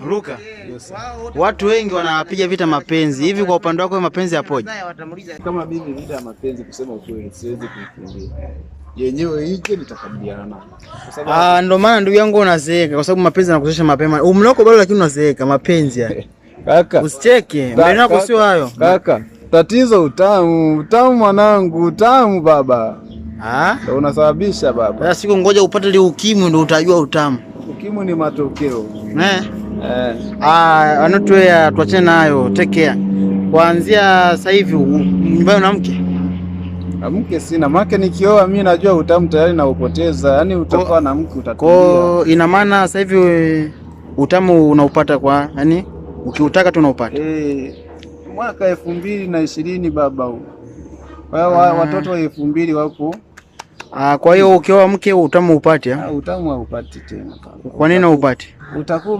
Luka, watu wengi wanapiga vita mapenzi. Hivi kwa upande wako mapenzi yapoje? Kama bibi vita ya mapenzi, kusema ukweli siwezi kuikimbia. Yenyewe hicho nitakabiliana nayo. Ndio maana ndugu yangu unazeeka kwa sababu mapenzi yanakuzesha mapema. Umloko bado lakini unazeeka mapenzi ya. Kaka, usicheke. Mbele yako sio hayo. Kaka, tatizo utamu. Utamu mwanangu, utamu baba. Ndio unasababisha baba. Sasa siku ngoja upate ile ukimwi ndio utajua utamu. Ukimwi ni matokeo. Anatoa tuachane nayo, take care. Kuanzia sasa hivi nyumbani una mke? Mke sina, maana nikioa mimi najua utamu tayari na upoteza. Yaani utakuwa na mke utatulia. Kwa ina maana sasa hivi utamu unaupata kwa yani ukiutaka tu unaupata. Mwaka 2020 baba huu. Watoto 2000 wapo. Kwa hiyo ukioa mke utamu upate? Utamu haupati tena. Kwa nini upate? Utakuwa